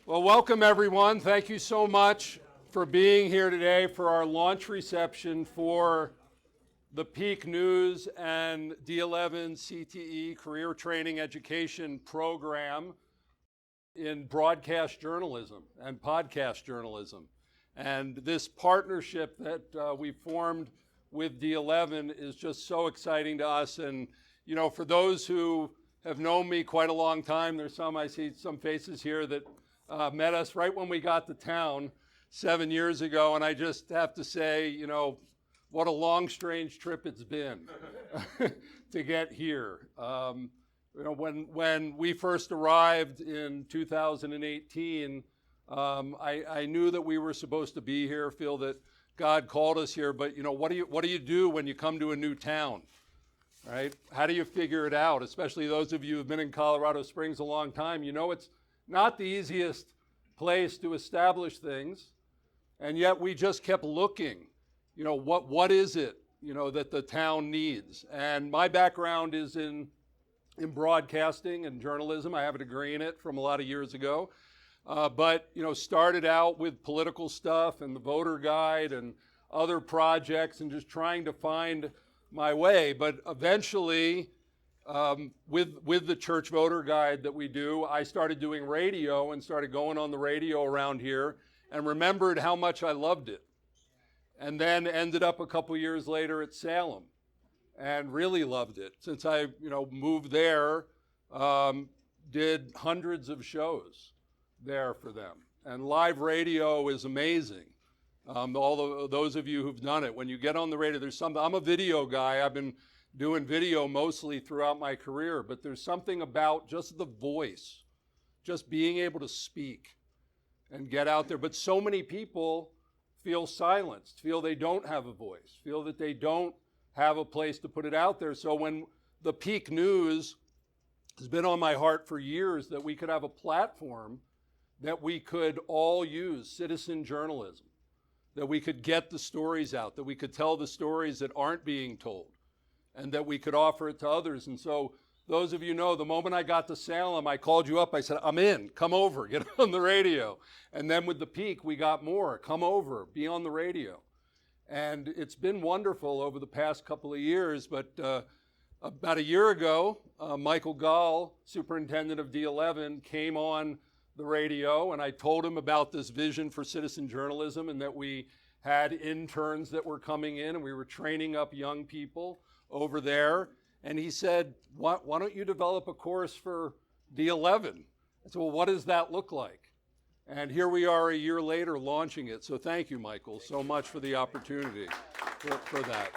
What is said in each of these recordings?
Well, welcome everyone. Thank you so much for being here today for our launch reception for the Peak News and D11 CTE Career Training Education Program in broadcast journalism and podcast journalism. And this partnership that we formed with D11 is just so exciting to us. And, you know, for those who have known me quite a long time, I see some faces here that met us right when we got to town 7 years ago. And I just have to say, you know, what a long, strange trip it's been to get here. You know, when we first arrived in 2018, I knew that we were supposed to be here, feel that God called us here, but you know, what do you do when you come to a new town, right? How do you figure it out? Especially those of you who've been in Colorado Springs a long time, you know it's not the easiest place to establish things, and yet we just kept looking. You know, what is it, you know, that the town needs? And my background is in broadcasting and journalism. I have a degree in it from a lot of years ago. But, you know, started out with political stuff and the voter guide and other projects and just trying to find my way. But eventually, with the church voter guide that we do, I started doing radio and started going on the radio around here and remembered how much I loved it. And then ended up a couple years later at Salem and really loved it. Since I, you know, moved there, did hundreds of shows there for them. And live radio is amazing. Those of you who've done it, when you get on the radio, there's something. I'm a video guy. I've been doing video mostly throughout my career, but there's something about just the voice, just being able to speak and get out there. But so many people feel silenced, feel they don't have a voice, feel that they don't have a place to put it out there. So when the Peak News has been on my heart for years, that we could have a platform that we could all use, citizen journalism, that we could get the stories out, that we could tell the stories that aren't being told, and that we could offer it to others. And so those of you know, the moment I got to Salem, I called you up, I said, I'm in, come over, get on the radio. And then with the Peak, we got more, come over, be on the radio. And it's been wonderful over the past couple of years, but about a year ago, Michael Gaal, Superintendent of D11, came on the radio, and I told him about this vision for citizen journalism and that we had interns that were coming in and we were training up young people over there. And he said, why don't you develop a course for D11? I said, well, what does that look like? And here we are a year later launching it. So thank you, Michael, so much for the opportunity for that.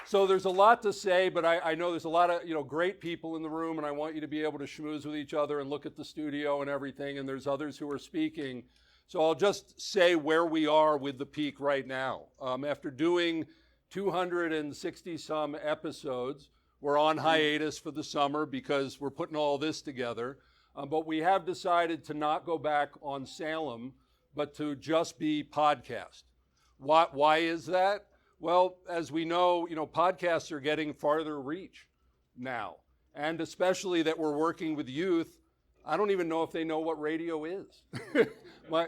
So there's a lot to say, but I know there's a lot of, you know, great people in the room, and I want you to be able to schmooze with each other and look at the studio and everything, and there's others who are speaking. So I'll just say where we are with the Peak right now. After doing 260 some episodes, we're on hiatus for the summer because we're putting all this together, but we have decided to not go back on Salem, but to just be podcast. Why is that? Well, as we know, you know, podcasts are getting farther reach now, and especially that we're working with youth. I don't even know if they know what radio is,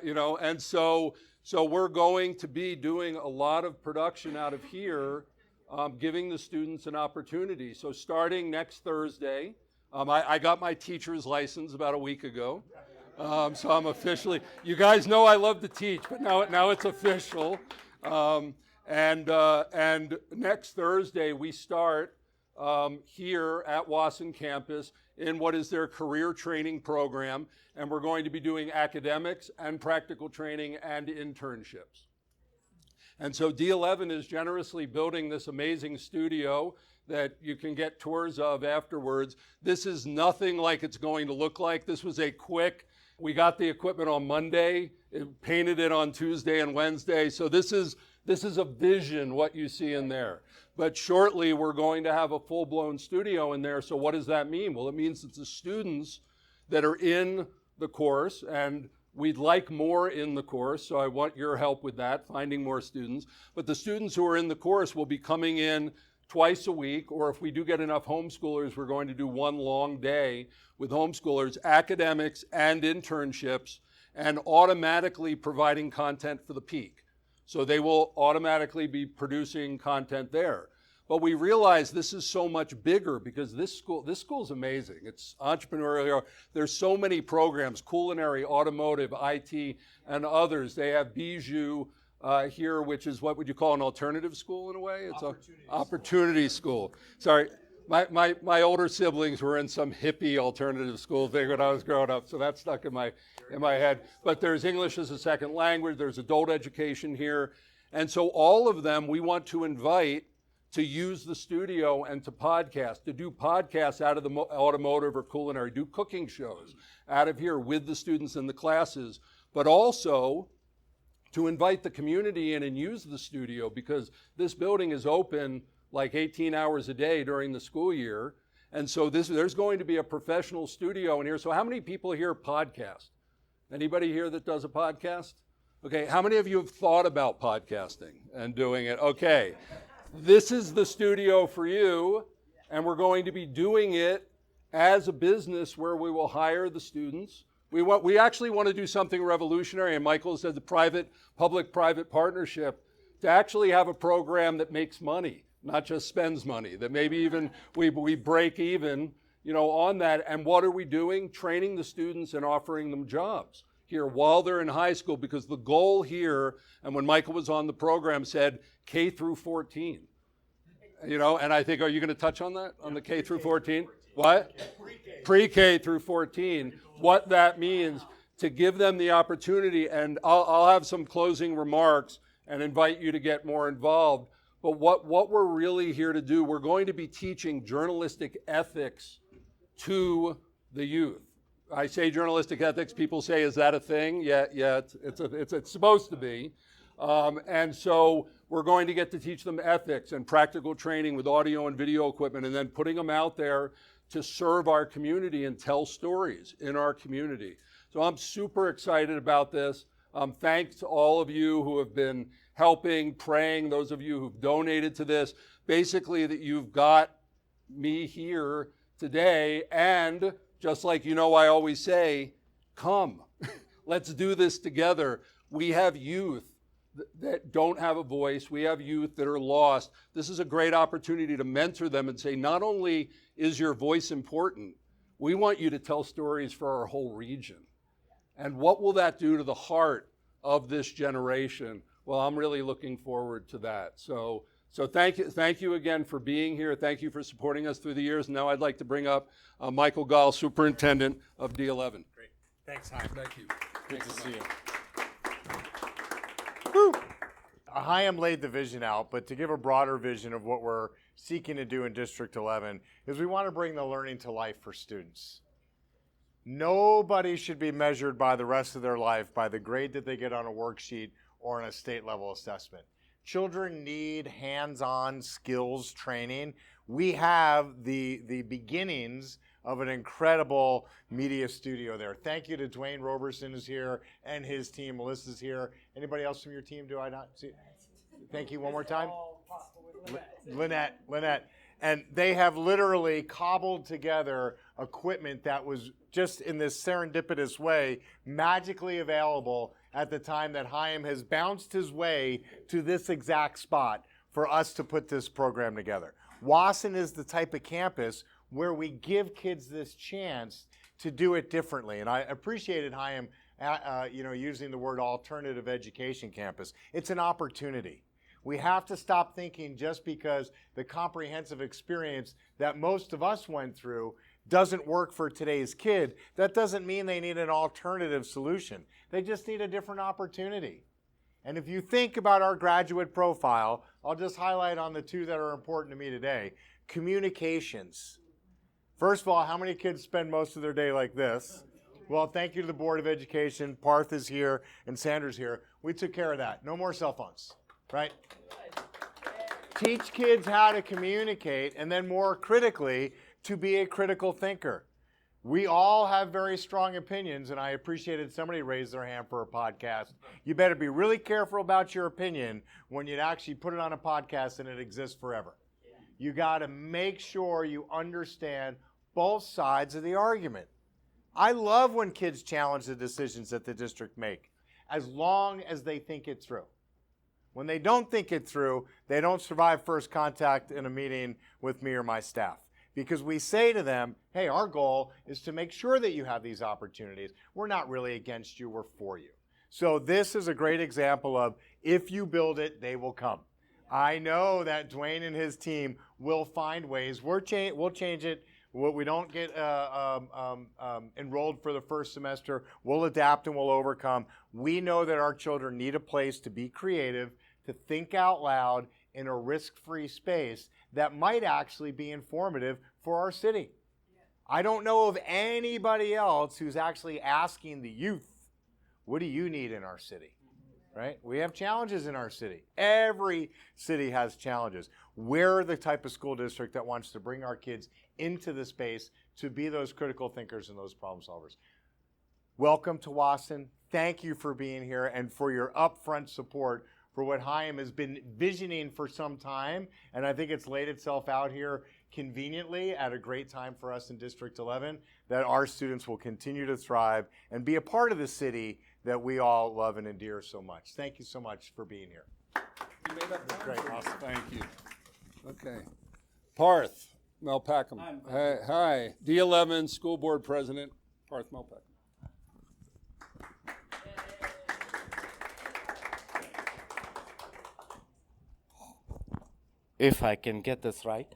you know, and so we're going to be doing a lot of production out of here, giving the students an opportunity. So starting next Thursday, I got my teacher's license about a week ago, so I'm officially, you guys know I love to teach, but now it's official. And next Thursday, we start here at Wasson campus in what is their career training program, and we're going to be doing academics and practical training and internships. And so D11 is generously building this amazing studio that you can get tours of afterwards. This is nothing like it's going to look like. This was a quick, we got the equipment on Monday, painted it on Tuesday and Wednesday, so this is a vision, what you see in there. But shortly, we're going to have a full-blown studio in there. So what does that mean? Well, it means that the students that are in the course, and we'd like more in the course, so I want your help with that, finding more students. But the students who are in the course will be coming in twice a week, or if we do get enough homeschoolers, we're going to do one long day with homeschoolers, academics and internships, and automatically providing content for the peak. So they will automatically be producing content there. But we realize this is so much bigger because this school's amazing. It's entrepreneurial. There's so many programs, culinary, automotive, IT, and others. They have Bijou here, which is what would you call an alternative school in a way? It's an opportunity school. Sorry, my older siblings were in some hippie alternative school thing when I was growing up, so that's stuck in my head. But there's English as a second language. There's adult education here. And so all of them we want to invite to use the studio and to podcast, to do podcasts out of the automotive or culinary, do cooking shows out of here with the students in the classes, but also to invite the community in and use the studio because this building is open like 18 hours a day during the school year. And so there's going to be a professional studio in here. So how many people here podcast? Anybody here that does a podcast? Okay, how many of you have thought about podcasting and doing it? Okay. This is the studio for you, and we're going to be doing it as a business where we will hire the students. We actually want to do something revolutionary, and Michael said the public-private partnership, to actually have a program that makes money, not just spends money, that maybe even we break even, on that. And what are we doing? Training the students and offering them jobs here while they're in high school, because the goal here, and when Michael was on the program, said K through 14. And I think, are you going to touch on that, on the K through 14? What? Pre-K through 14. What that means to give them the opportunity, and I'll have some closing remarks and invite you to get more involved. But what we're really here to do, we're going to be teaching journalistic ethics to the youth. I say journalistic ethics, people say, is that a thing? Yeah, it's supposed to be. And so we're going to get to teach them ethics and practical training with audio and video equipment, and then putting them out there to serve our community and tell stories in our community. So I'm super excited about this. Thanks to all of you who have been helping, praying, those of you who've donated to this, basically that you've got me here today. And just like I always say, come, let's do this together. We have youth that don't have a voice. We have youth that are lost. This is a great opportunity to mentor them and say, not only is your voice important, we want you to tell stories for our whole region. And what will that do to the heart of this generation? Well, I'm really looking forward to that. So thank you again for being here. Thank you for supporting us through the years. Now I'd like to bring up Michael Gaal, Superintendent of D11. Great. Thanks, Chaim. Thank you. Good to see you. Woo. Chaim laid the vision out, but to give a broader vision of what we're seeking to do in District 11 is we want to bring the learning to life for students. Nobody should be measured by the rest of their life by the grade that they get on a worksheet or on a state level assessment. Children need hands-on skills training. We have the beginnings of an incredible media studio there. Thank you to Duane. Roberson is here, and his team. Melissa's here. Anybody else from your team? Do I not see? Thank you one more time. Lynette. And they have literally cobbled together equipment that was just in this serendipitous way magically available at the time that Chaim has bounced his way to this exact spot for us to put this program together. Wasson is the type of campus where we give kids this chance to do it differently. And I appreciated Chaim using the word alternative education campus. It's an opportunity. We have to stop thinking just because the comprehensive experience that most of us went through doesn't work for today's kid. That doesn't mean they need an alternative solution. They just need a different opportunity. And if you think about our graduate profile, I'll just highlight on the two that are important to me today. Communications. First of all, how many kids spend most of their day like this? Well, thank you to the Board of Education. Parth is here and Sanders here. We took care of that. No more cell phones, right? Teach kids how to communicate, and then more critically, to be a critical thinker. We all have very strong opinions, and I appreciated somebody raised their hand for a podcast. You better be really careful about your opinion when you actually put it on a podcast and it exists forever. You got to make sure you understand both sides of the argument. I love when kids challenge the decisions that the district make, as long as they think it through. When they don't think it through, they don't survive first contact in a meeting with me or my staff. Because we say to them, hey, our goal is to make sure that you have these opportunities. We're not really against you, we're for you. So this is a great example of, if you build it, they will come. I know that Duane and his team will find ways. We'll change it. We don't get enrolled for the first semester. We'll adapt and we'll overcome. We know that our children need a place to be creative, to think out loud in a risk-free space that might actually be informative for our city. I don't know of anybody else who's actually asking the youth, what do you need in our city? Right? We have challenges in our city. Every city has challenges. We're the type of school district that wants to bring our kids into the space to be those critical thinkers and those problem solvers. Welcome to Wasson. Thank you for being here and for your upfront support for what Chaim has been visioning for some time. And I think it's laid itself out here conveniently at a great time for us in District 11, that our students will continue to thrive and be a part of the city that we all love and endear so much. Thank you so much for being here. You made up time Great, for me. awesome. Thank you. Okay. Parth, Melpakam. Hi. D11 School Board President, Parth Melpakam. If I can get this right.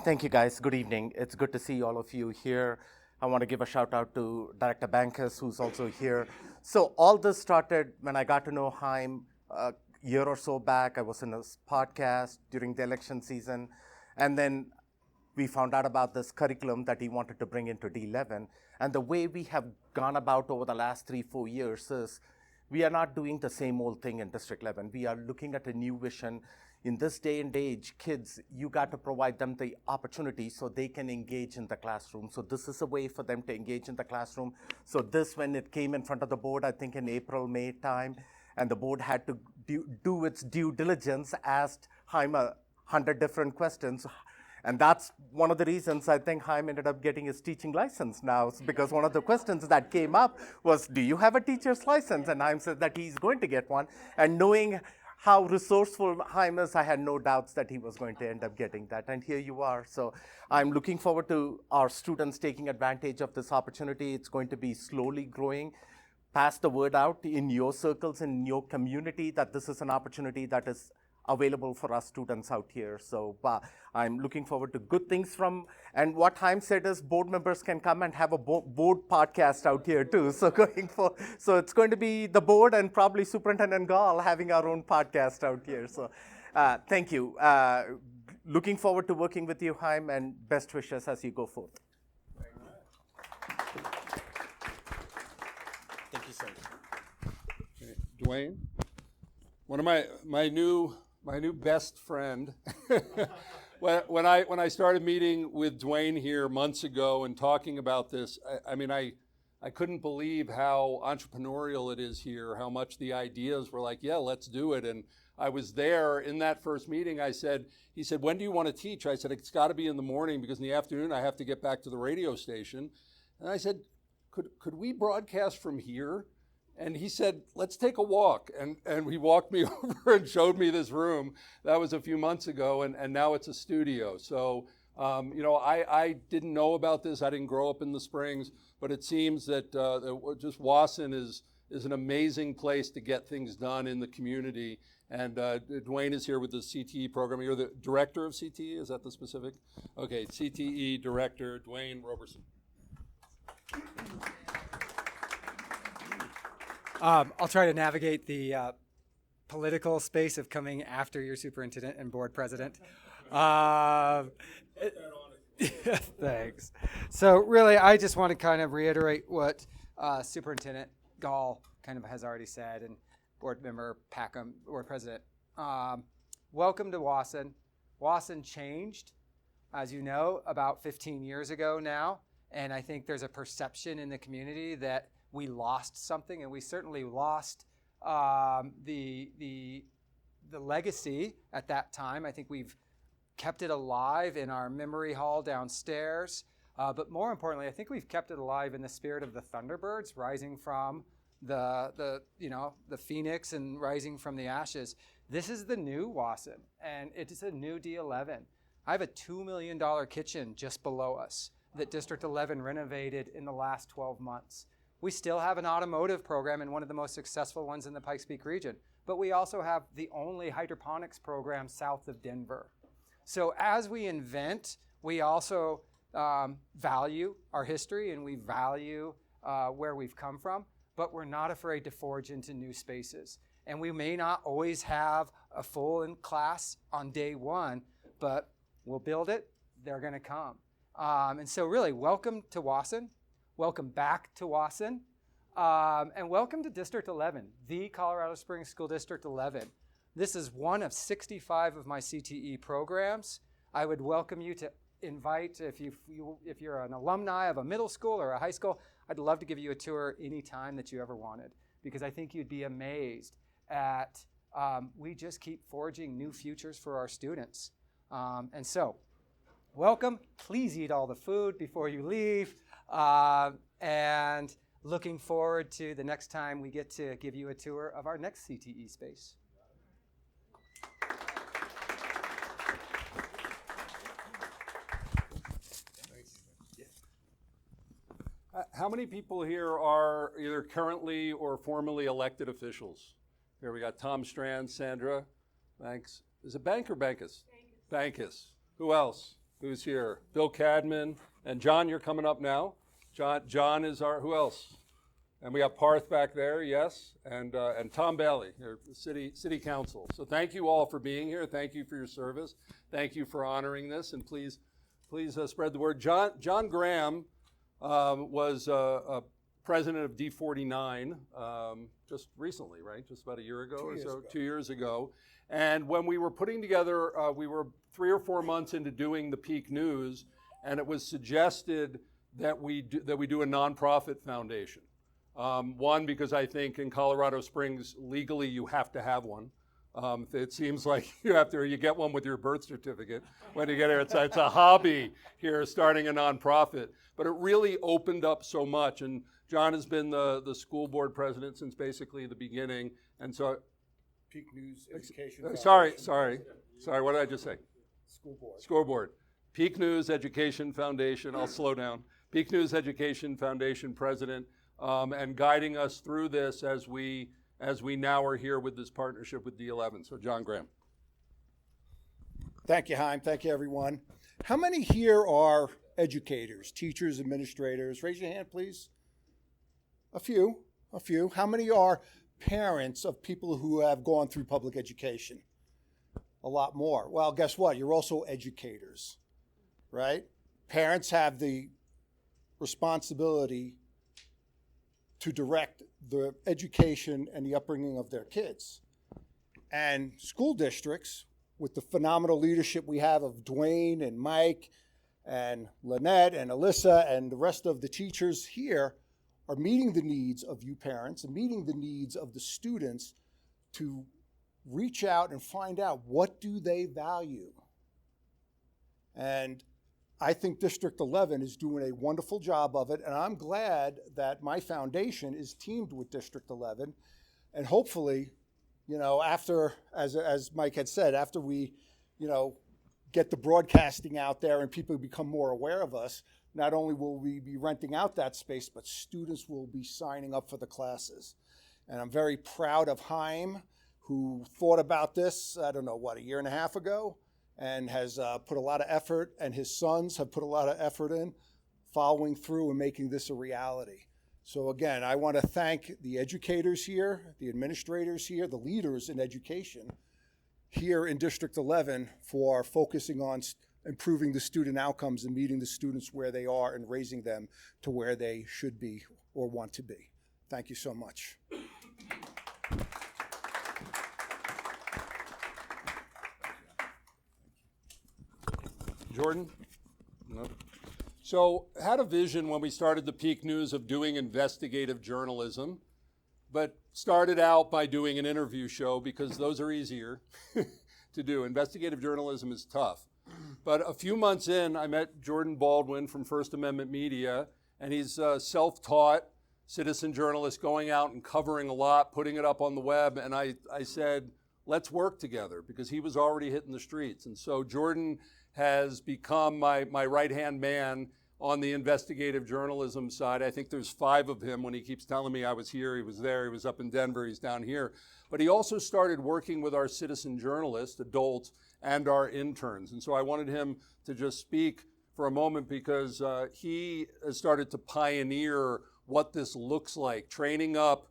Thank you, guys. Good evening. It's good to see all of you here. I want to give a shout out to Director Bankus, who's also here. So all this started when I got to know Chaim a year or so back. I was in his podcast during the election season. And then we found out about this curriculum that he wanted to bring into D11. And the way we have gone about over the last 3-4 years is we are not doing the same old thing in District 11. We are looking at a new vision. In this day and age, kids, you got to provide them the opportunity so they can engage in the classroom. So this is a way for them to engage in the classroom. So this, when it came in front of the board, I think in April, May time, and the board had to do its due diligence, asked Chaim 100 different questions. And that's one of the reasons I think Chaim ended up getting his teaching license now, because one of the questions that came up was, do you have a teacher's license? And Chaim said that he's going to get one. And knowing how resourceful Chaim is, I had no doubts that he was going to end up getting that. And here you are. So I'm looking forward to our students taking advantage of this opportunity. It's going to be slowly growing. Pass the word out in your circles, in your community, that this is an opportunity that is available for our students out here. So I'm looking forward to good things from, and what Chaim said is board members can come and have a board podcast out here too. So so it's going to be the board and probably Superintendent Gaal having our own podcast out here. So thank you. Looking forward to working with you, Chaim, and best wishes as you go forth. Thank you, sir. Okay. Duane, one of my new best friend. when I started meeting with Duane here months ago and talking about this, I couldn't believe how entrepreneurial it is here, how much the ideas were like, yeah, let's do it. And I was there in that first meeting. He said, when do you want to teach? I said, it's got to be in the morning because in the afternoon I have to get back to the radio station. And I said, could we broadcast from here? And he said, let's take a walk. And he walked me over and showed me this room. That was a few months ago, and now it's a studio. So, I didn't know about this. I didn't grow up in the Springs, but it seems that just Wasson is an amazing place to get things done in the community. And Duane is here with the CTE program. You're the director of CTE, is that the specific? Okay, CTE director, Duane Roberson. I'll try to navigate the political space of coming after your superintendent and board president. Thanks. So really, I just want to kind of reiterate what Superintendent Gaal kind of has already said, and board member Packham, board president. Welcome to Wasson. Wasson changed, as you know, about 15 years ago now, and I think there's a perception in the community that we lost something, and we certainly lost the legacy at that time. I think we've kept it alive in our memory hall downstairs. But more importantly, I think we've kept it alive in the spirit of the Thunderbirds rising from the phoenix and rising from the ashes. This is the new Wasson, and it is a new D11. I have a $2 million kitchen just below us that District 11 renovated in the last 12 months. We still have an automotive program and one of the most successful ones in the Pikes Peak region, but we also have the only hydroponics program south of Denver. So as we invent, we also value our history and we value where we've come from, but we're not afraid to forge into new spaces. And we may not always have a full in class on day one, but we'll build it, they're gonna come. And so really, welcome to Wasson, welcome back to Wasson, and welcome to District 11, the Colorado Springs School District 11. This is one of 65 of my CTE programs. I would welcome you to invite, if you're an alumni of a middle school or a high school, I'd love to give you a tour anytime that you ever wanted, because I think you'd be amazed at, we just keep forging new futures for our students. And so, welcome, please eat all the food before you leave, and looking forward to the next time we get to give you a tour of our next CTE space. How many people here are either currently or formerly elected officials? Here we got Tom Strand, Sandra, Banks. Is it Bank or Bankus? Bankus. Who else? Who's here? Bill Cadman. And John, you're coming up now. John is our, who else? And we got Parth back there, yes. And Tom Bailey, here, City Council. So thank you all for being here. Thank you for your service. Thank you for honoring this. And please spread the word. John Graham was president of D49 just recently, right? Just about a year ago or so, 2 years ago. And when we were putting together, we were 3 or 4 months into doing the Peak News, and it was suggested that we do a nonprofit foundation. One, because I think in Colorado Springs, legally you have to have one. It seems like you get one with your birth certificate when you get here. It's a hobby here, starting a nonprofit. But it really opened up so much. And John has been the school board president since basically the beginning. And so, Peak News Education. Sorry. What did I just say? School board. Peak News Education Foundation. I'll slow down. Peak News Education Foundation president, and guiding us through this as we now are here with this partnership with D11. So John Graham. Thank you, Chaim. Thank you, everyone. How many here are educators, teachers, administrators? Raise your hand, please. A few. How many are parents of people who have gone through public education? A lot more. Well, guess what? You're also educators, right? Parents have the responsibility to direct the education and the upbringing of their kids. And school districts, with the phenomenal leadership we have of Duane and Mike and Lynette and Alyssa and the rest of the teachers here, are meeting the needs of you parents and meeting the needs of the students to reach out and find out what do they value. And I think District 11 is doing a wonderful job of it, and I'm glad that my foundation is teamed with District 11. And hopefully, after, as Mike had said, after we, get the broadcasting out there and people become more aware of us, not only will we be renting out that space, but students will be signing up for the classes. And I'm very proud of Chaim, who thought about this, a year and a half ago, and has put a lot of effort, and his sons have put a lot of effort in following through and making this a reality. So again, I want to thank the educators here, the administrators here, the leaders in education here in District 11 for focusing on improving the student outcomes and meeting the students where they are and raising them to where they should be or want to be. Thank you so much. Jordan? No. So had a vision when we started the Peak News of doing investigative journalism, but started out by doing an interview show because those are easier to do. Investigative journalism is tough. But a few months in, I met Jordan Baldwin from First Amendment Media, and he's a self-taught citizen journalist going out and covering a lot, putting it up on the web. And I said, let's work together, because he was already hitting the streets. And so Jordan has become my right-hand man on the investigative journalism side. I think there's 5 of him. When he keeps telling me I was here, he was there, he was up in Denver, he's down here. But he also started working with our citizen journalists, adults, and our interns. And so I wanted him to just speak for a moment, because he has started to pioneer what this looks like, training up,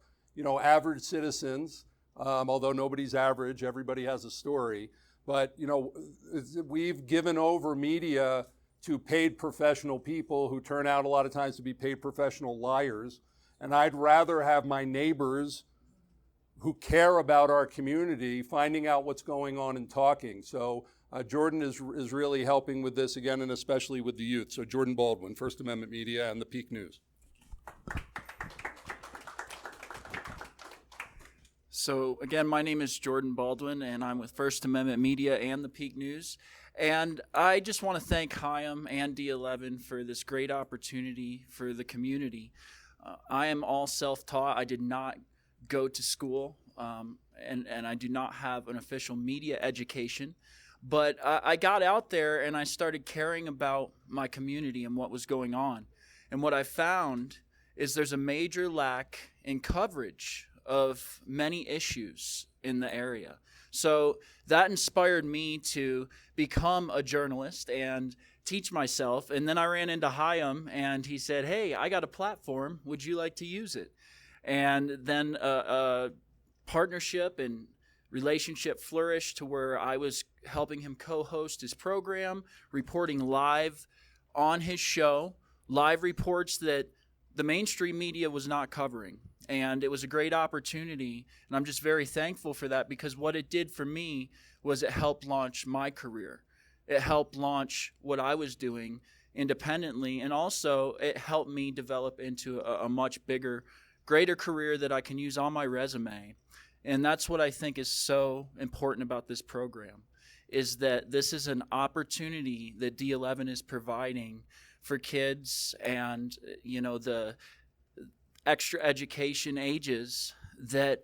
average citizens, although nobody's average, everybody has a story. But, we've given over media to paid professional people who turn out a lot of times to be paid professional liars. And I'd rather have my neighbors who care about our community finding out what's going on and talking. So Jordan is really helping with this again, and especially with the youth. So Jordan Baldwin, First Amendment Media and the Peak News. So again, my name is Jordan Baldwin, and I'm with First Amendment Media and the Peak News. And I just want to thank Chaim and D11 for this great opportunity for the community. I am all self-taught. I did not go to school, and I do not have an official media education. But I got out there and I started caring about my community and what was going on. And what I found is there's a major lack in coverage of many issues in the area. So that inspired me to become a journalist and teach myself. And then I ran into Chaim, and he said, hey, I got a platform. Would you like to use it? And then a partnership and relationship flourished to where I was helping him co-host his program, reporting live on his show, live reports that the mainstream media was not covering. And it was a great opportunity, and I'm just very thankful for that, because what it did for me was it helped launch my career. It helped launch what I was doing independently, and also it helped me develop into a much bigger, greater career that I can use on my resume. And that's what I think is so important about this program, is that this is an opportunity that D11 is providing for kids and, the extra education ages that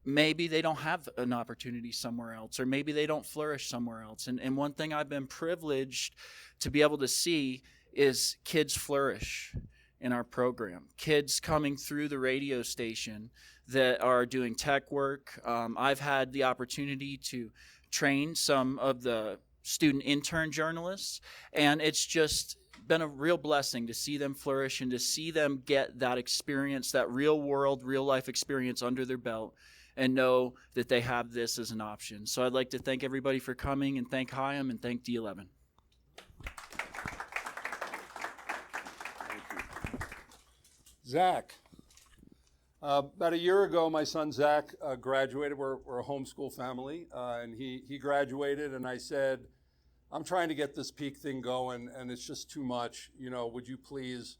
maybe they don't have an opportunity somewhere else, or maybe they don't flourish somewhere else. And one thing I've been privileged to be able to see is kids flourish in our program. Kids coming through the radio station that are doing tech work. I've had the opportunity to train some of the student intern journalists, and it's just been a real blessing to see them flourish and to see them get that experience, that real world, real life experience under their belt, and know that they have this as an option. So I'd like to thank everybody for coming, and thank Chaim, and thank D11. Zach. About a year ago, my son Zach graduated. We're a homeschool family, and he graduated, and I said, I'm trying to get this Peak thing going, and it's just too much. Would you please,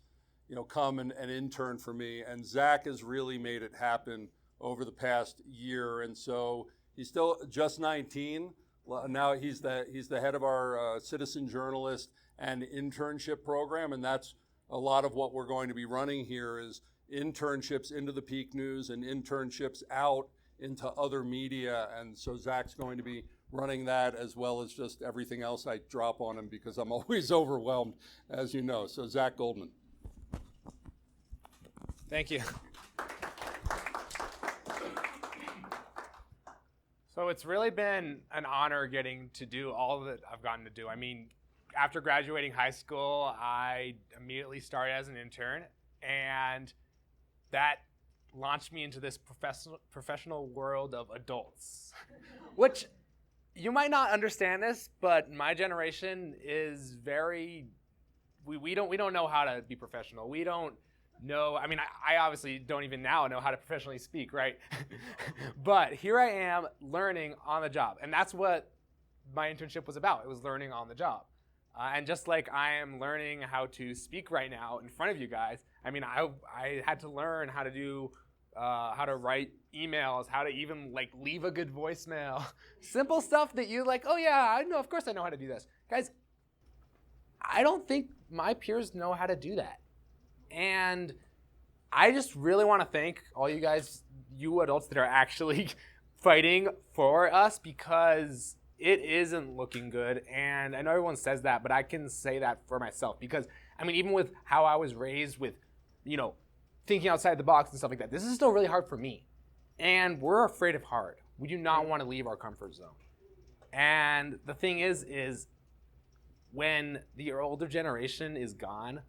come and intern for me? And Zach has really made it happen over the past year, and so he's still just 19. Now he's the head of our citizen journalist and internship program, and that's a lot of what we're going to be running here is internships into the Peak News and internships out into other media. And so Zach's going to be running that, as well as just everything else I drop on him, because I'm always overwhelmed, as you know. So Zach Goldman. Thank you. So it's really been an honor getting to do all that I've gotten to do. I mean, after graduating high school, I immediately started as an intern, and that launched me into this professional world of adults, which you might not understand this, but my generation is very, we don't know how to be professional. We don't know, I mean, I obviously don't even now know how to professionally speak, right? But here I am learning on the job, and that's what my internship was about. It was learning on the job. And just like I am learning how to speak right now in front of you guys, I mean, I had to learn how to do how to write emails, how to even like leave a good voicemail. Simple stuff that you like, oh yeah, I know, of course I know how to do this. Guys, I don't think my peers know how to do that. And I just really want to thank all you guys, you adults that are actually fighting for us, because it isn't looking good. And I know everyone says that, but I can say that for myself, because I mean, even with how I was raised with, you know, thinking outside the box and stuff like that, this is still really hard for me. And we're afraid of hard. We do not want to leave our comfort zone. And the thing is when the older generation is gone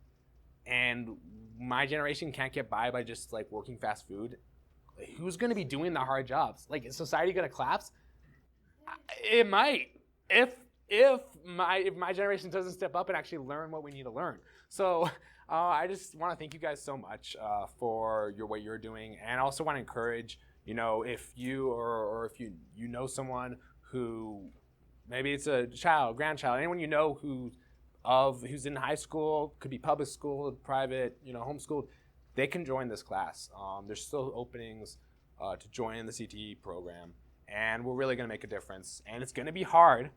and my generation can't get by just like working fast food, who's going to be doing the hard jobs? Like, is society going to collapse? It might, if my generation doesn't step up and actually learn what we need to learn. So I just want to thank you guys so much for what you're doing, and I also want to encourage, you know, if you or if you know someone who, maybe it's a child, grandchild, anyone you know who's in high school, could be public school, private, you know, homeschooled, they can join this class. There's still openings to join the CTE program, and we're really going to make a difference. And it's going to be hard,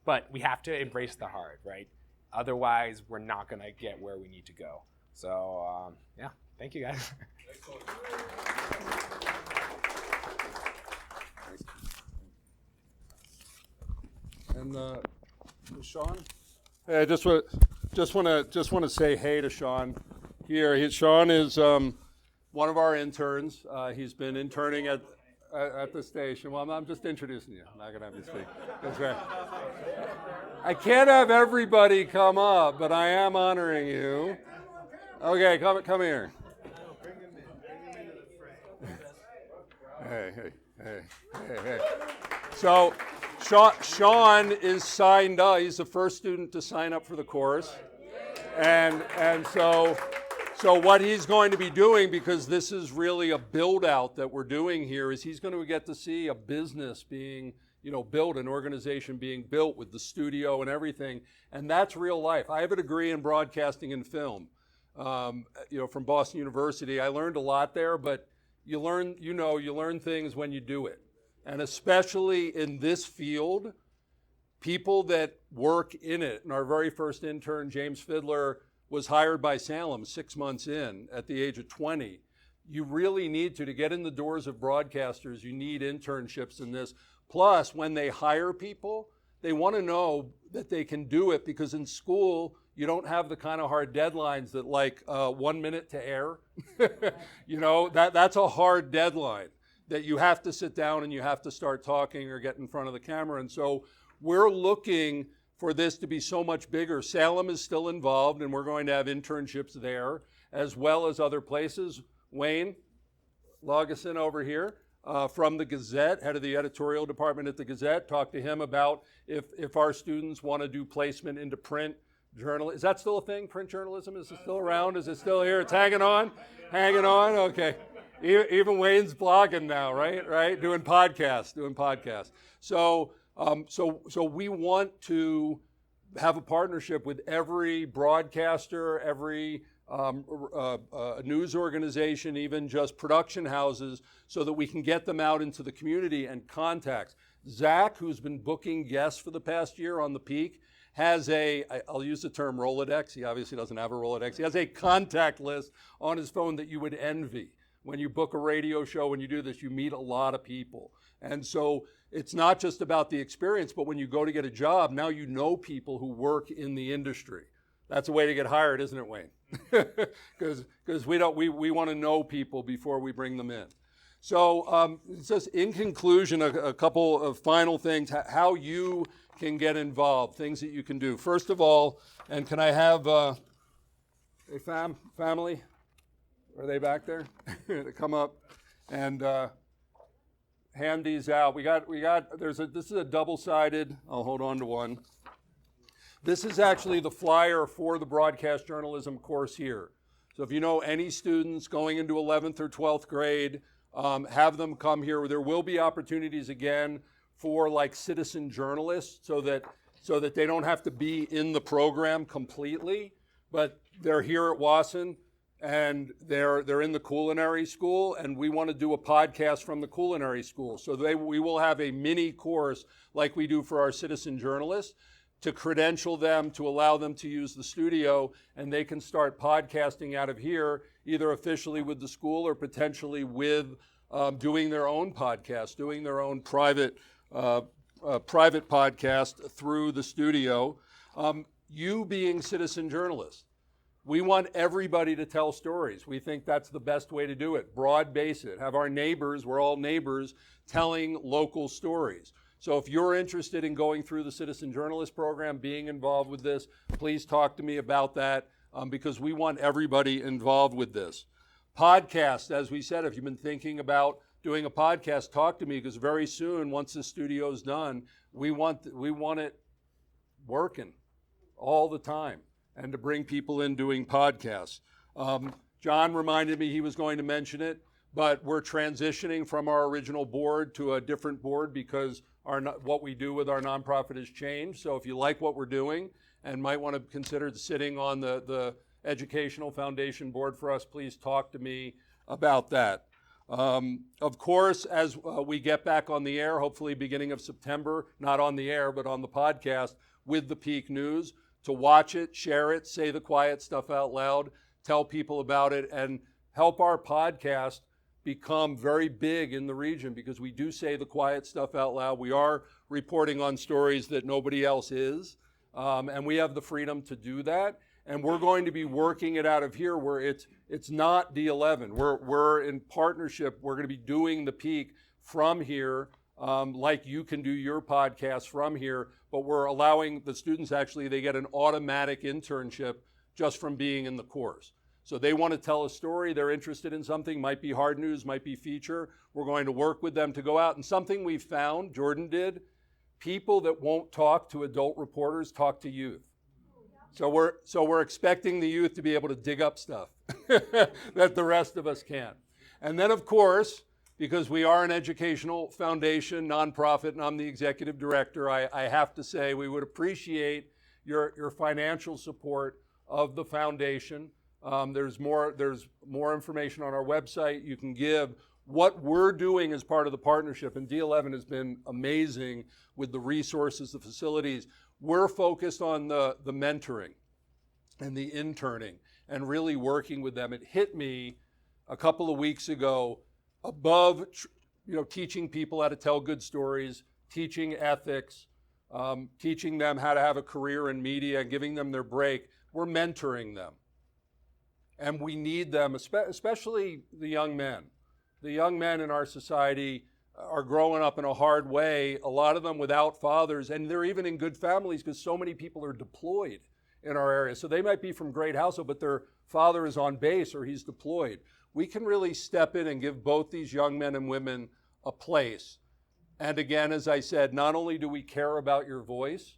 but we have to embrace the hard, right? Otherwise, we're not going to get where we need to go. So, yeah, thank you guys. And Sean? Hey, I just want to say hey to Sean here. Sean is one of our interns. He's been interning at the station. Well, I'm just introducing you. I'm not going to have you speak. That's right. I can't have everybody come up, but I am honoring you. Okay, come here. Hey. So, Sean is signed up. He's the first student to sign up for the course, and so what he's going to be doing, because this is really a build out that we're doing here, is he's going to get to see a business being, you know, built, an organization being built with the studio and everything, and that's real life. I have a degree in broadcasting and film, you know, from Boston University. I learned a lot there, but you learn things when you do it. And especially in this field, people that work in it. And our very first intern, James Fiddler, was hired by Salem 6 months in at the age of 20. You really need to get in the doors of broadcasters, you need internships in this. Plus, when they hire people, they want to know that they can do it, because in school, you don't have the kind of hard deadlines that, like 1 minute to air. You know, that's a hard deadline that you have to sit down and you have to start talking or get in front of the camera. And so we're looking for this to be so much bigger. Salem is still involved, and we're going to have internships there as well as other places. Wayne Lageson over here from the Gazette, head of the editorial department at the Gazette. Talk to him about if our students want to do placement into print journalism. Is that still a thing? Print journalism? Is it still around? Is it still here? It's hanging on? Hanging on? Okay. Even Wayne's blogging now, right? Doing podcasts. So we want to have a partnership with every broadcaster, every news organization, even just production houses, so that we can get them out into the community and contacts. Zach, who's been booking guests for the past year on the Peak, has I'll use the term Rolodex. He obviously doesn't have a Rolodex. He has a contact list on his phone that you would envy. When you book a radio show, when you do this, you meet a lot of people. And so it's not just about the experience, but when you go to get a job, now you know people who work in the industry. That's a way to get hired, isn't it, Wayne? Because we want to know people before we bring them in. So just in conclusion, a couple of final things, how you can get involved, things that you can do. First of all, and can I have a family? Are they back there? To come up and hand these out. This is a double-sided, I'll hold on to one. This is actually the flyer for the broadcast journalism course here. So if you know any students going into 11th or 12th grade, have them come here. There will be opportunities again for like citizen journalists, so that they don't have to be in the program completely, but they're here at Wasson. and they're in the culinary school, and we want to do a podcast from the culinary school. So we will have a mini course like we do for our citizen journalists to credential them, to allow them to use the studio, and they can start podcasting out of here, either officially with the school or potentially with doing their own podcast, doing their own private podcast through the studio. You being citizen journalists, we want everybody to tell stories. We think that's the best way to do it. Broad base it. Have our neighbors, we're all neighbors, telling local stories. So if you're interested in going through the citizen journalist program, being involved with this, please talk to me about that because we want everybody involved with this. Podcast, as we said, if you've been thinking about doing a podcast, talk to me because very soon, once the studio's done, we want it working all the time and to bring people in doing podcasts. John reminded me he was going to mention it, but we're transitioning from our original board to a different board because what we do with our nonprofit has changed. So if you like what we're doing and might want to consider sitting on the Educational Foundation board for us, please talk to me about that. Of course, as we get back on the air, hopefully beginning of September, not on the air, but on the podcast with the Peak News, to watch it, share it, say the quiet stuff out loud, tell people about it, and help our podcast become very big in the region because we do say the quiet stuff out loud. We are reporting on stories that nobody else is, and we have the freedom to do that. And we're going to be working it out of here where it's not D11. We're in partnership. We're going to be doing the Peak from here, like you can do your podcast from here, but we're allowing the students actually, they get an automatic internship just from being in the course. So they want to tell a story, they're interested in something, might be hard news, might be feature. We're going to work with them to go out. And something we found, Jordan did, people that won't talk to adult reporters talk to youth. So we're expecting the youth to be able to dig up stuff that the rest of us can't. And then of course, because we are an educational foundation, nonprofit, and I'm the executive director, I have to say we would appreciate your financial support of the foundation. There's more information on our website. You can give. What we're doing as part of the partnership, and D11 has been amazing with the resources, the facilities. We're focused on the mentoring and the interning and really working with them. It hit me a couple of weeks ago above, teaching people how to tell good stories, teaching ethics, teaching them how to have a career in media, giving them their break. We're mentoring them. And we need them, especially the young men. The young men in our society are growing up in a hard way, a lot of them without fathers, and they're even in good families because so many people are deployed in our area. So they might be from great household, but their father is on base or he's deployed. We can really step in and give both these young men and women a place. And again, as I said, not only do we care about your voice,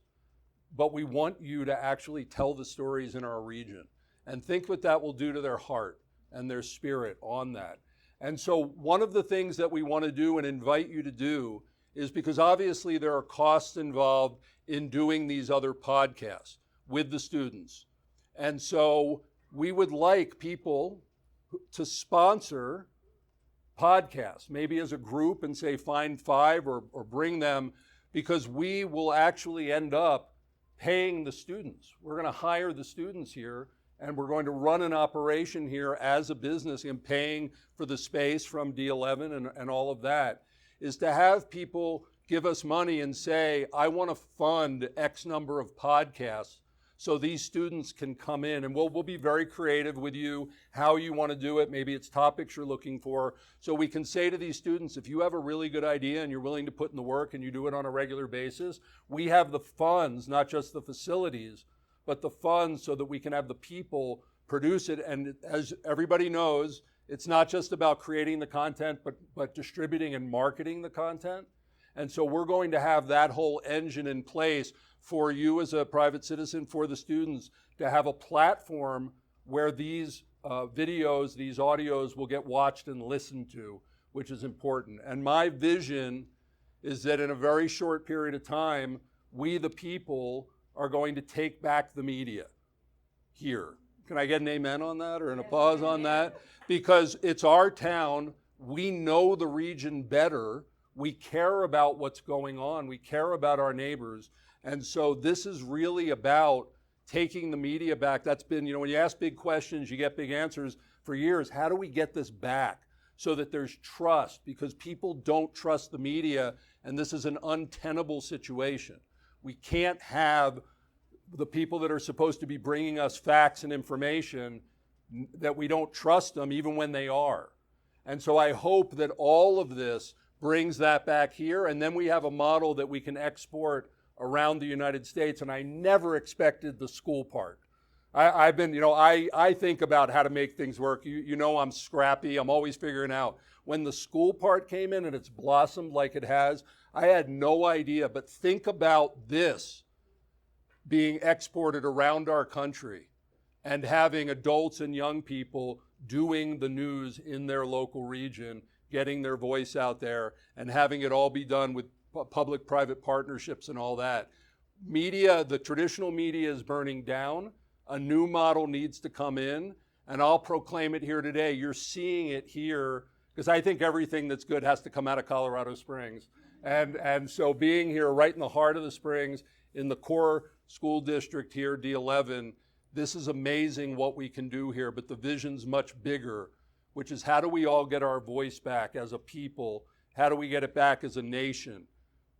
but we want you to actually tell the stories in our region. And think what that will do to their heart and their spirit on that. And so one of the things that we want to do and invite you to do is because obviously there are costs involved in doing these other podcasts with the students. And so we would like people to sponsor podcasts, maybe as a group and say find 5 or bring them, because we will actually end up paying the students. We're going to hire the students here and we're going to run an operation here as a business and paying for the space from D11 and all of that, is to have people give us money and say, I want to fund X number of podcasts so these students can come in. And we'll be very creative with you, how you want to do it. Maybe it's topics you're looking for. So we can say to these students, if you have a really good idea and you're willing to put in the work and you do it on a regular basis, we have the funds, not just the facilities, but the funds so that we can have the people produce it. And as everybody knows, it's not just about creating the content, but distributing and marketing the content. And so we're going to have that whole engine in place for you as a private citizen, for the students, to have a platform where these videos, these audios will get watched and listened to, which is important. And my vision is that in a very short period of time, we the people are going to take back the media here, Can I get an amen on that or an applause on that? Because it's our town. We know the region better. We care about what's going on. We care about our neighbors. And so this is really about taking the media back. That's been, when you ask big questions, you get big answers for years. How do we get this back so that there's trust? Because people don't trust the media, and this is an untenable situation. We can't have the people that are supposed to be bringing us facts and information that we don't trust them even when they are. And so I hope that all of this brings that back here, and then we have a model that we can export around the United States. And I never expected the school part. I've been, I think about how to make things work. I'm scrappy. I'm always figuring out. When the school part came in and it's blossomed like it has, I had no idea. But think about this being exported around our country and having adults and young people doing the news in their local region, getting their voice out there, and having it all be done with public-private partnerships and all that. Media, the traditional media is burning down. A new model needs to come in, and I'll proclaim it here today. You're seeing it here, because I think everything that's good has to come out of Colorado Springs. And so being here right in the heart of the Springs, in the core school district here, D11, this is amazing what we can do here, but the vision's much bigger, which is how do we all get our voice back as a people? How do we get it back as a nation?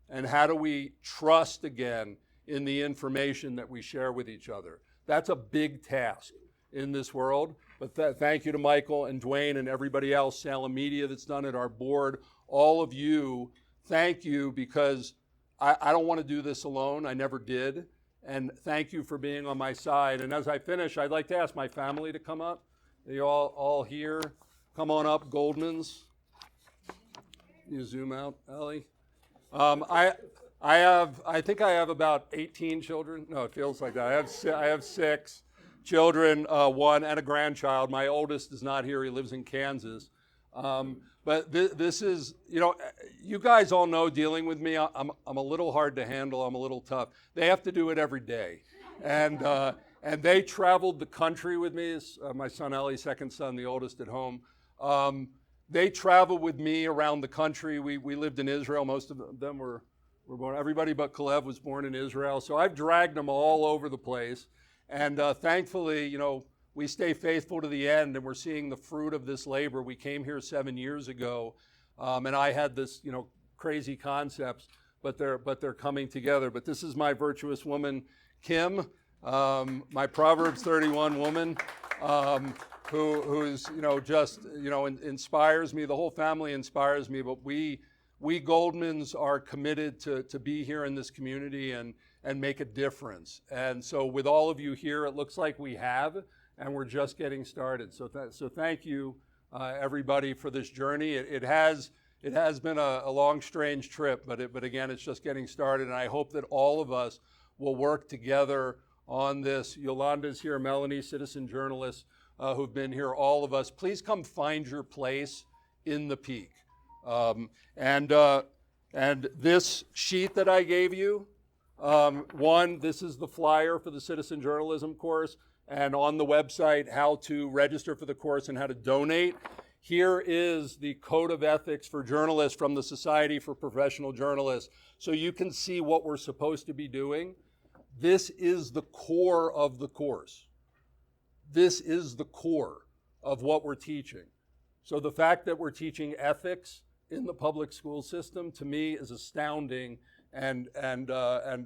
And how do we trust again in the information that we share with each other? That's a big task in this world. But thank you to Michael and Duane and everybody else, Salem Media that's done it, our board, all of you. Thank you, because I don't want to do this alone. I never did. And thank you for being on my side. And as I finish, I'd like to ask my family to come up. They're all here. Come on up, Goldmans. You zoom out, Ellie. I think I have about 18 children. No, it feels like that. I have 6 children, 1 and a grandchild. My oldest is not here. He lives in Kansas. But this is, you guys all know dealing with me, I'm a little hard to handle. I'm a little tough. They have to do it every day. And they traveled the country with me. My son Ellie, second son, the oldest at home. They traveled with me around the country. We lived in Israel. Most of them were born. Everybody but Kalev was born in Israel. So I've dragged them all over the place. And thankfully, we stay faithful to the end, and we're seeing the fruit of this labor. We came here 7 years ago, and I had this, crazy concepts, but they're coming together. But this is my virtuous woman, Kim, my Proverbs 31 woman, who's just inspires me. The whole family inspires me. But we Goldmans are committed to be here in this community and make a difference. And so with all of you here, it looks like we have. And we're just getting started. So thank you, everybody, for this journey. It has been a long, strange trip, but again, it's just getting started. And I hope that all of us will work together on this. Yolanda's here, Melanie, citizen journalists who've been here, all of us. Please come find your place in the peak. And this sheet that I gave you, this is the flyer for the citizen journalism course. And on the website, how to register for the course and how to donate. Here is the Code of Ethics for Journalists from the Society for Professional Journalists. So you can see what we're supposed to be doing. This is the core of the course. This is the core of what we're teaching. So the fact that we're teaching ethics in the public school system, to me, is astounding. And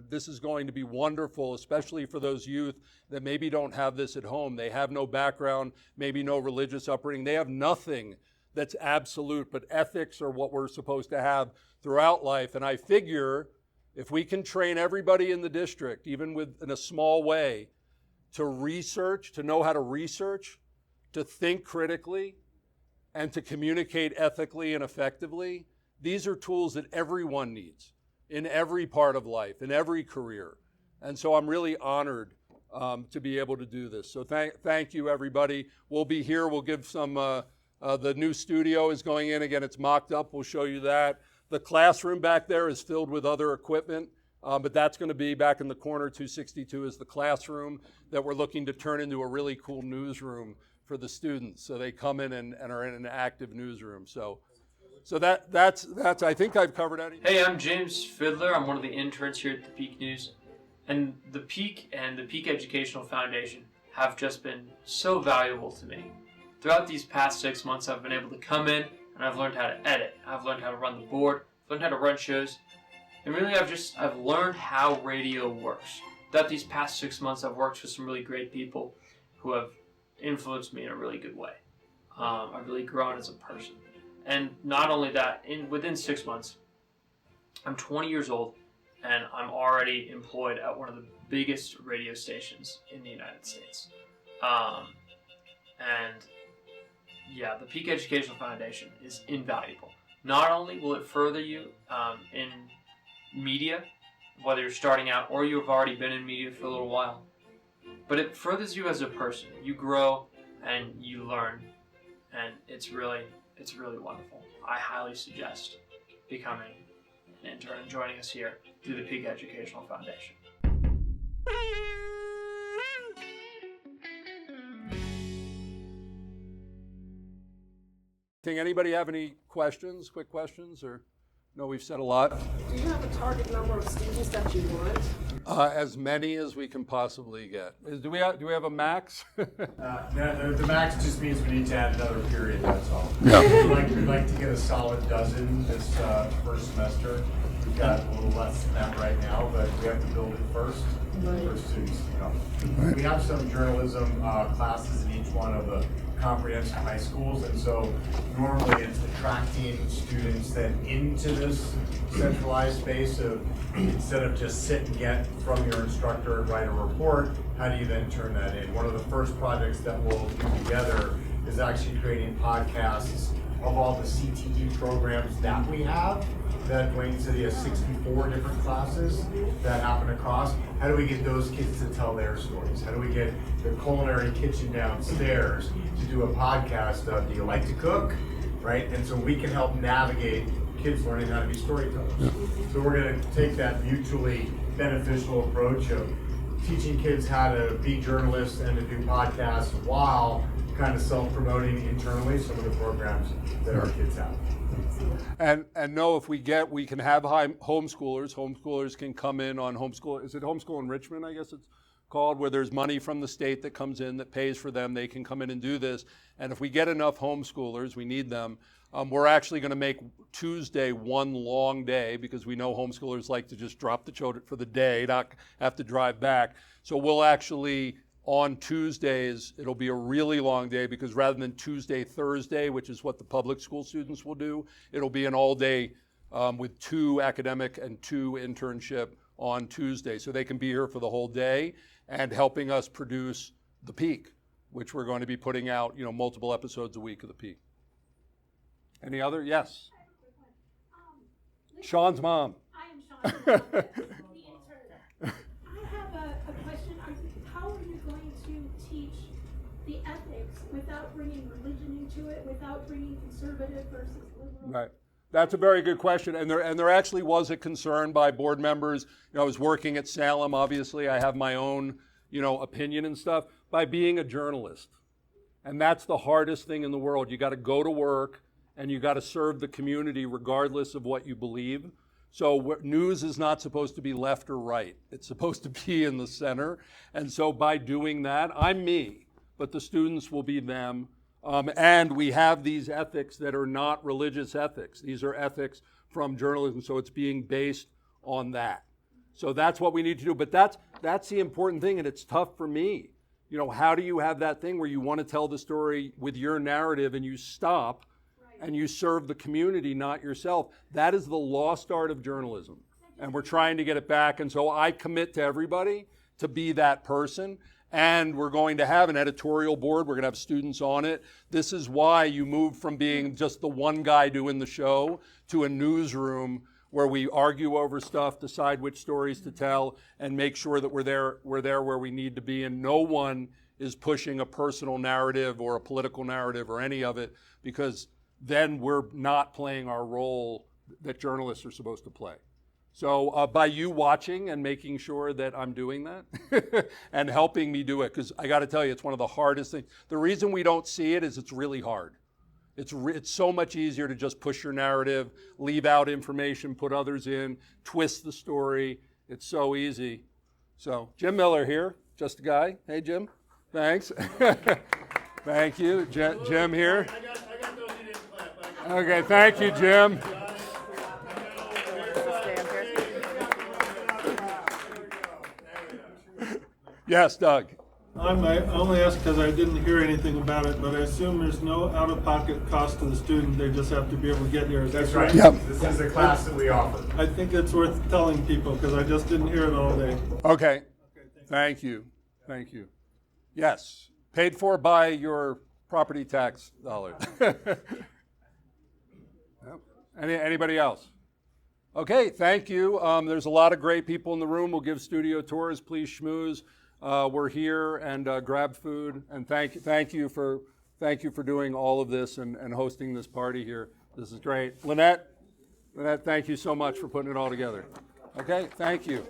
this is going to be wonderful, especially for those youth that maybe don't have this at home. They have no background, maybe no religious upbringing. They have nothing that's absolute, but ethics are what we're supposed to have throughout life. And I figure if we can train everybody in the district, even in a small way, to research, to know how to research, to think critically, and to communicate ethically and effectively, these are tools that everyone needs in every part of life, in every career. And so I'm really honored to be able to do this. So thank you, everybody. We'll be here. We'll give some, the new studio is going in. Again, it's mocked up. We'll show you that. The classroom back there is filled with other equipment. But that's going to be back in the corner. 262 is the classroom that we're looking to turn into a really cool newsroom for the students. So they come in and are in an active newsroom. So that's I think I've covered anything. Hey, I'm James Fiddler. I'm one of the interns here at the Peak News. And the Peak and the Peak Educational Foundation have just been so valuable to me. Throughout these past 6 months, I've been able to come in and I've learned how to edit. I've learned how to run the board. I've learned how to run shows. And really, I've learned how radio works. Throughout these past 6 months, I've worked with some really great people who have influenced me in a really good way. I've really grown as a person. And not only that, within 6 months, I'm 20 years old and I'm already employed at one of the biggest radio stations in the United States. And yeah, the Peak Educational Foundation is invaluable. Not only will it further you in media, whether you're starting out or you've already been in media for a little while, but it furthers you as a person. You grow and you learn, and it's really wonderful. I highly suggest becoming an intern and joining us here through the Peak Educational Foundation. Anybody have any questions, quick questions, or no, we've said a lot. Do you have a target number of students that you want? As many as we can possibly get. Do we have a max? The max just means we need to add another period, that's all. Yeah. We'd like to get a solid dozen this first semester. We've got a little less than that right now, but we have to build it first for students to come. We have some journalism classes in each one of the comprehensive high schools, and so normally it's attracting students then into this centralized space of, instead of just sit and get from your instructor and write a report, how do you then turn that in? One of the first projects that we'll do together is actually creating podcasts of all the CTE programs that we have. That Duane said he has 64 different classes that happen across. How do we get those kids to tell their stories? How do we get the culinary kitchen downstairs to do a podcast of, do you like to cook? Right? And so we can help navigate kids learning how to be storytellers. So we're going to take that mutually beneficial approach of teaching kids how to be journalists and to do podcasts while kind of self-promoting internally some of the programs that our kids have. And no, if we can have homeschoolers. Homeschoolers can come in on homeschool. Is it homeschool enrichment, I guess it's called, where there's money from the state that comes in that pays for them. They can come in and do this. And if we get enough homeschoolers, we need them, we're actually going to make Tuesday one long day, because we know homeschoolers like to just drop the children for the day, not have to drive back. So we'll actually, on Tuesdays, it'll be a really long day, because rather than Tuesday, Thursday, which is what the public school students will do, it'll be an all day with 2 academic and 2 internship on Tuesday. So they can be here for the whole day and helping us produce The Peak, which we're going to be putting out, multiple episodes a week of The Peak. Any other? Yes. Sean's mom. I am Sean, the intern. I have a question. How are you going to teach the ethics without bringing religion into it, without bringing conservative versus liberal? Right. That's a very good question. And there actually was a concern by board members. I was working at Salem, obviously. I have my own, opinion and stuff, by being a journalist. And that's the hardest thing in the world. You got to go to work and you got to serve the community regardless of what you believe. So news is not supposed to be left or right. It's supposed to be in the center. And so by doing that, I'm me, but the students will be them. And we have these ethics that are not religious ethics. These are ethics from journalism, so it's being based on that. So that's what we need to do. But that's the important thing, and it's tough for me. How do you have that thing where you want to tell the story with your narrative and you stop and you serve the community, not yourself? That is the lost art of journalism, and we're trying to get it back. And so I commit to everybody to be that person. And we're going to have an editorial board. We're going to have students on it. This is why you move from being just the one guy doing the show to a newsroom where we argue over stuff, decide which stories to tell, and make sure that we're there where we need to be. And no one is pushing a personal narrative or a political narrative or any of it, because then we're not playing our role that journalists are supposed to play. So by you watching and making sure that I'm doing that and helping me do it, because I got to tell you, it's one of the hardest things. The reason we don't see it is it's really hard. It's so much easier to just push your narrative, leave out information, put others in, twist the story. It's so easy. So Jim Miller here, just a guy. Hey, Jim. Thanks. Thank you. Jim here. I got those you didn't clap. Okay, thank you, Jim. Yes, Doug. I only asked because I didn't hear anything about it, but I assume there's no out-of-pocket cost to the student. They just have to be able to get here. That's right. Yep. This is a class that we offer. I think it's worth telling people because I just didn't hear it all day. Okay. Thank you. Thank you. Yes. Paid for by your property tax dollars. Yep. Anybody else? Okay, thank you. There's a lot of great people in the room. We'll give studio tours. Please schmooze. We're here and grab food. And thank you for doing all of this and hosting this party here. This is great. Lynette, thank you so much for putting it all together. Okay, thank you.